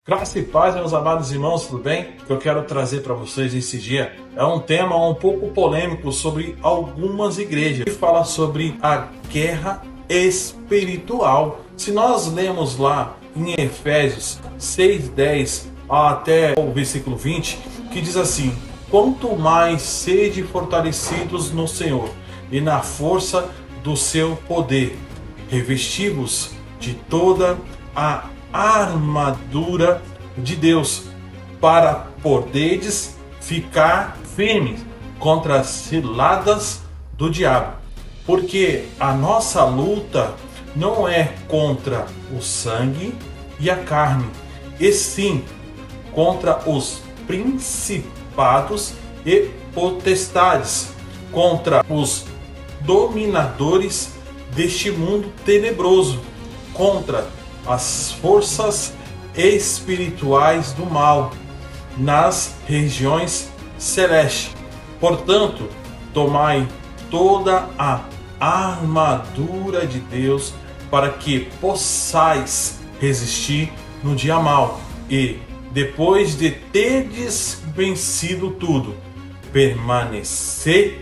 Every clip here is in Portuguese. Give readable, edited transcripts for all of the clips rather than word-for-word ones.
Graça e paz, meus amados irmãos, tudo bem? O que eu quero trazer para vocês nesse dia é um tema um pouco polêmico sobre algumas igrejas, que fala sobre a guerra espiritual. Se nós lemos lá em Efésios 6:10 até o versículo 20, que diz assim: quanto mais sede fortalecidos no Senhor e na força do seu poder, revesti-vos de toda a armadura de Deus, para poderdes ficar firmes contra as ciladas do diabo. Porque a nossa luta não é contra o sangue e a carne, e sim contra os principados e potestades, contra os dominadores deste mundo tenebroso, contra as forças espirituais do mal nas regiões celestes. Portanto, tomai toda a armadura de Deus para que possais resistir no dia mau e, depois de terdes vencido tudo, permanecer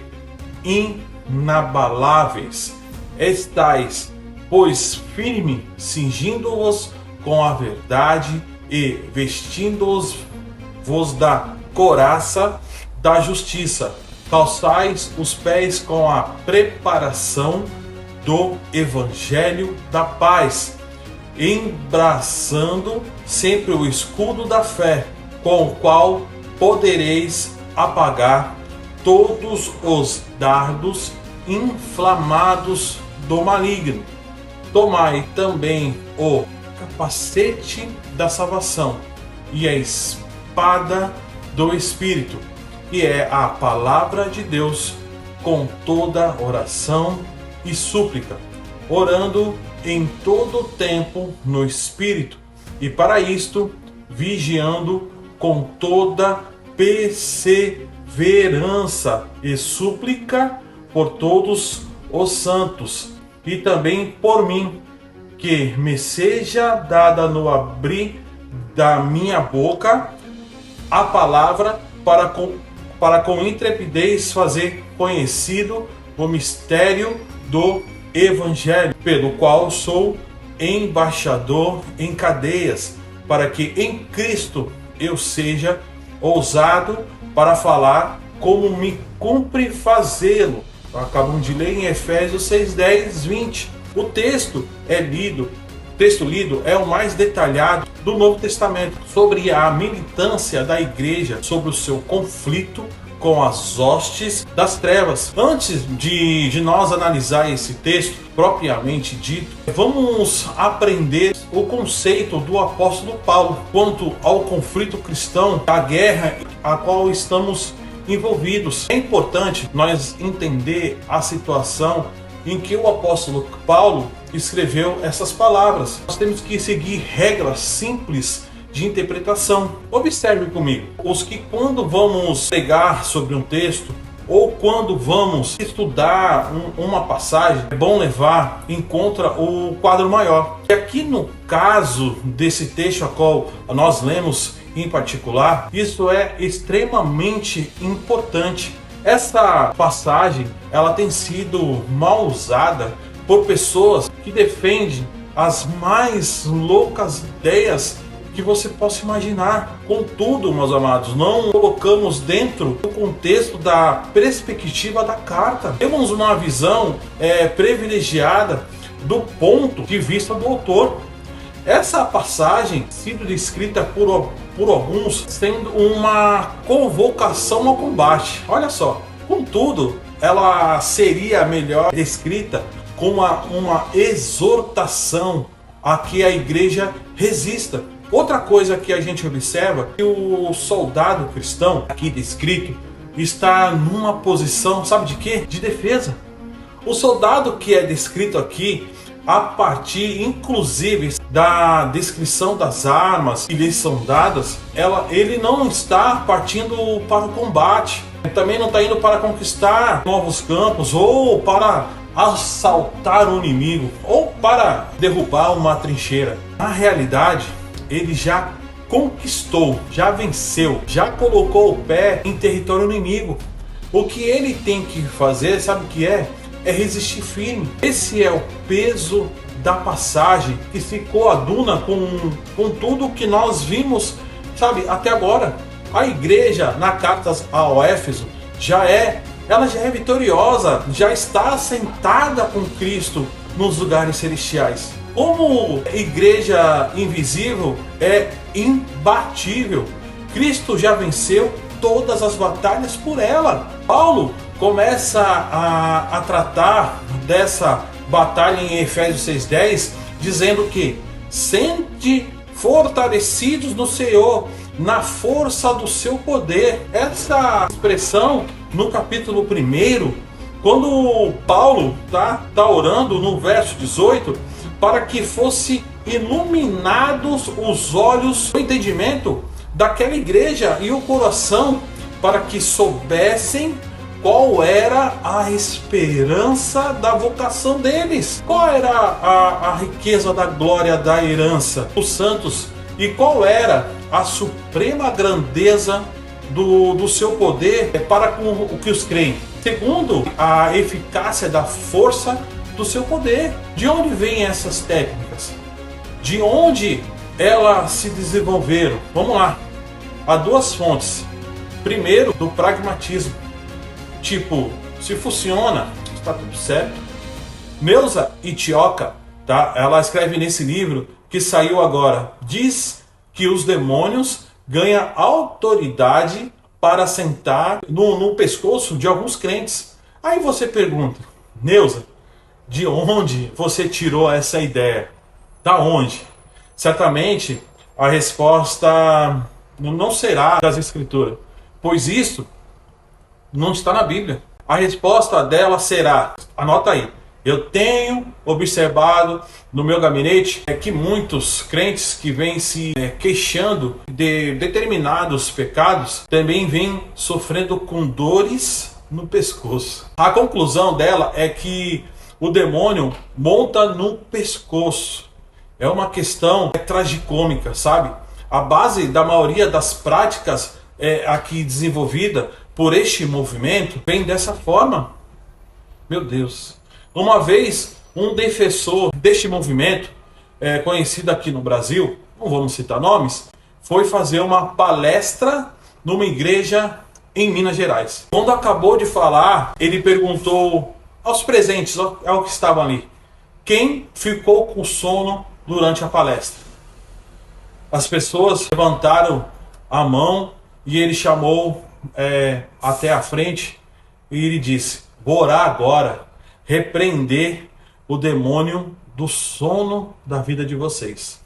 inabaláveis. Estais, pois, firme, cingindo-vos com a verdade e vestindo-vos da couraça da justiça. Calçais os pés com a preparação do evangelho da paz, embraçando sempre o escudo da fé, com o qual podereis apagar todos os dardos inflamados do maligno. Tomai também o capacete da salvação e a espada do Espírito, que é a palavra de Deus, com toda oração e súplica, orando em todo o tempo no Espírito, e para isto vigiando com toda perseverança e súplica por todos os santos, e também por mim, que me seja dada no abrir da minha boca a palavra para com intrepidez fazer conhecido o mistério do Evangelho, pelo qual sou embaixador em cadeias, para que em Cristo eu seja ousado para falar como me cumpre fazê-lo. Acabamos de ler em Efésios 6:10, 20. O texto lido é o mais detalhado do Novo Testamento sobre a militância da igreja, sobre o seu conflito com as hostes das trevas. Antes de nós analisar esse texto propriamente dito, vamos aprender o conceito do apóstolo Paulo quanto ao conflito cristão, a guerra a qual estamos envolvidos. É importante nós entender a situação em que o apóstolo Paulo escreveu essas palavras. Nós temos que seguir regras simples de interpretação. Observe comigo, os que quando vamos pregar sobre um texto ou quando vamos estudar uma passagem, é bom levar em conta o quadro maior. E aqui no caso desse texto a qual nós lemos em particular, isso é extremamente importante. Essa passagem ela tem sido mal usada por pessoas que defendem as mais loucas ideias que você possa imaginar. Contudo, meus amados, não colocamos dentro do contexto da perspectiva da carta. Temos uma visão privilegiada do ponto de vista do autor. Essa passagem sido descrita por alguns sendo uma convocação ao combate. Olha só, contudo, ela seria melhor descrita como uma exortação a que a igreja resista. Outra coisa que a gente observa é que o soldado cristão, aqui descrito, está numa posição, sabe de quê? De defesa. O soldado que é descrito aqui, a partir inclusive da descrição das armas que lhes são dadas, ele não está partindo para o combate, também não está indo para conquistar novos campos ou para assaltar o inimigo ou para derrubar uma trincheira. Na realidade, ele já conquistou, já venceu, já colocou o pé em território inimigo. O que ele tem que fazer, sabe o que é? É resistir firme. Esse é o peso da passagem que ficou aduna com tudo que nós vimos, sabe, até agora. A igreja na carta ao Éfeso ela já é vitoriosa, já está assentada com Cristo nos lugares celestiais. Como igreja invisível, é imbatível. Cristo já venceu todas as batalhas por ela. Paulo começa a tratar dessa batalha em Efésios 6:10, dizendo que sede fortalecidos no Senhor, na força do seu poder. Essa expressão no capítulo 1, quando Paulo tá orando no verso 18, para que fosse iluminados os olhos, o entendimento daquela igreja e o coração, para que soubessem qual era a esperança da vocação deles, qual era a riqueza da glória da herança dos santos e qual era a suprema grandeza do seu poder para com o que os creem, segundo a eficácia da força do seu poder. De onde vêm essas técnicas? De onde elas se desenvolveram? Vamos lá. Há duas fontes. Primeiro, do pragmatismo. Tipo, se funciona, está tudo certo. Neuza Itioca, tá? Ela escreve nesse livro que saiu agora. Diz que os demônios ganham autoridade para sentar no pescoço de alguns crentes. Aí você pergunta, Neuza, de onde você tirou essa ideia? Da onde? Certamente a resposta não será das Escrituras, pois isso não está na Bíblia. A resposta dela será, anota aí, eu tenho observado no meu gabinete que muitos crentes que vêm se queixando de determinados pecados também vêm sofrendo com dores no pescoço. A conclusão dela é que o demônio monta no pescoço. É uma questão tragicômica, sabe? A base da maioria das práticas aqui desenvolvida por este movimento vem dessa forma. Meu Deus. Uma vez, um defensor deste movimento, conhecido aqui no Brasil, não vamos citar nomes, foi fazer uma palestra numa igreja em Minas Gerais. Quando acabou de falar, ele perguntou aos presentes, ao que estavam ali, quem ficou com sono durante a palestra? As pessoas levantaram a mão e ele chamou até a frente e ele disse, vou orar agora, repreender o demônio do sono da vida de vocês.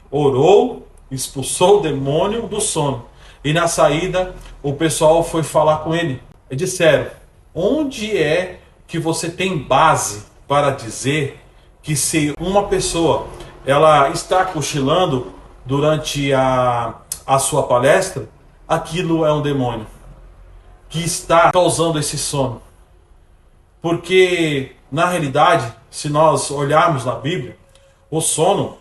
Orou, expulsou o demônio do sono. E na saída, o pessoal foi falar com ele. E disseram, onde é que você tem base para dizer que se uma pessoa ela está cochilando durante a sua palestra, aquilo é um demônio que está causando esse sono? Porque, na realidade, se nós olharmos na Bíblia, o sono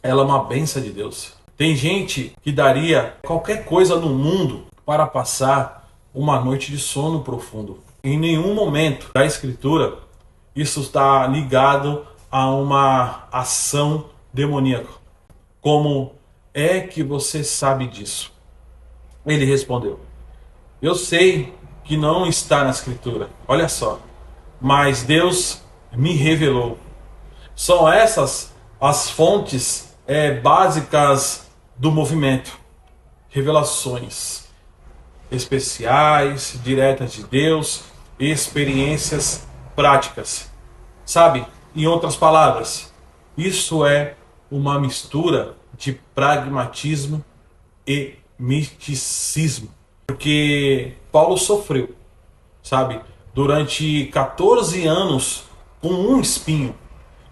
ela é uma bênção de Deus. Tem gente que daria qualquer coisa no mundo para passar uma noite de sono profundo. Em nenhum momento da Escritura isso está ligado a uma ação demoníaca. Como é que você sabe disso? Ele respondeu, eu sei que não está na Escritura. Olha só. Mas Deus me revelou. São essas as fontes básicas do movimento. Revelações especiais, diretas de Deus, experiências práticas. Sabe, em outras palavras, isso é uma mistura de pragmatismo e misticismo. Porque Paulo sofreu, sabe, durante 14 anos com um espinho,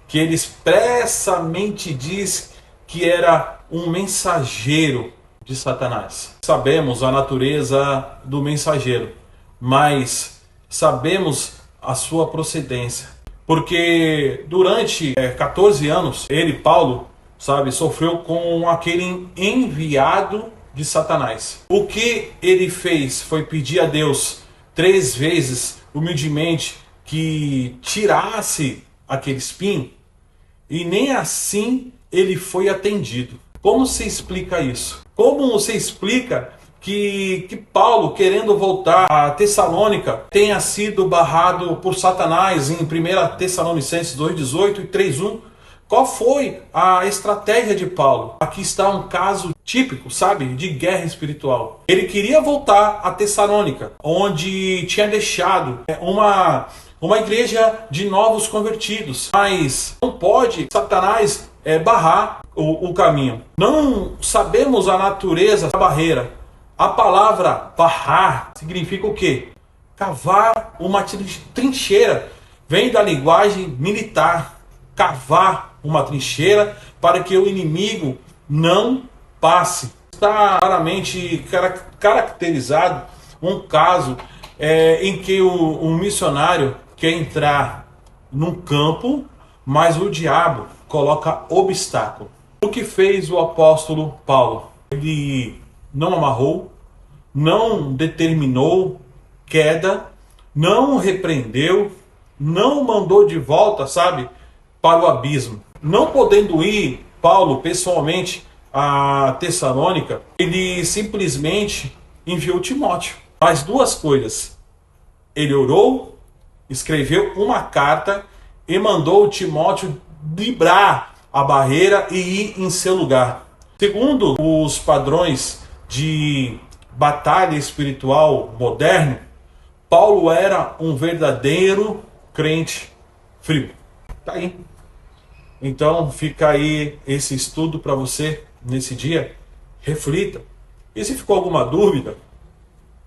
que ele expressamente diz que era um mensageiro de Satanás. Sabemos a natureza do mensageiro, mas sabemos a sua procedência. Porque durante 14 anos, ele, Paulo, sabe? Sofreu com aquele enviado de Satanás. O que ele fez foi pedir a Deus 3 vezes, humildemente, que tirasse aquele espinho, e nem assim ele foi atendido. Como se explica isso? Como você explica que Paulo, querendo voltar a Tessalônica, tenha sido barrado por Satanás em 1 Tessalonicenses 2,18 e 3,1? Qual foi a estratégia de Paulo? Aqui está um caso típico, sabe, de guerra espiritual. Ele queria voltar a Tessalônica, onde tinha deixado uma igreja de novos convertidos, mas não pode Satanás barrar o caminho. Não sabemos a natureza da barreira. A palavra barrar significa o quê? Cavar uma trincheira. Vem da linguagem militar. Cavar uma trincheira para que o inimigo não passe. Está claramente caracterizado um caso em que um missionário quer entrar num campo, mas o diabo coloca obstáculo. O que fez o apóstolo Paulo? Ele não amarrou, não determinou queda, não repreendeu, não mandou de volta, sabe, para o abismo. Não podendo ir Paulo pessoalmente a Tessalônica, ele simplesmente enviou Timóteo. Faz 2 coisas. Ele orou, escreveu uma carta e mandou Timóteo driblar a barreira e ir em seu lugar. Segundo os padrões de batalha espiritual moderno, Paulo era um verdadeiro crente frio. Tá aí. Então fica aí esse estudo para você nesse dia. Reflita. E se ficou alguma dúvida,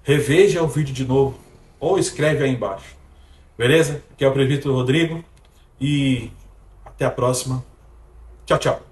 reveja o vídeo de novo ou escreve aí embaixo. Beleza? Aqui é o Presbítero Rodrigo e até a próxima. Tchau, tchau.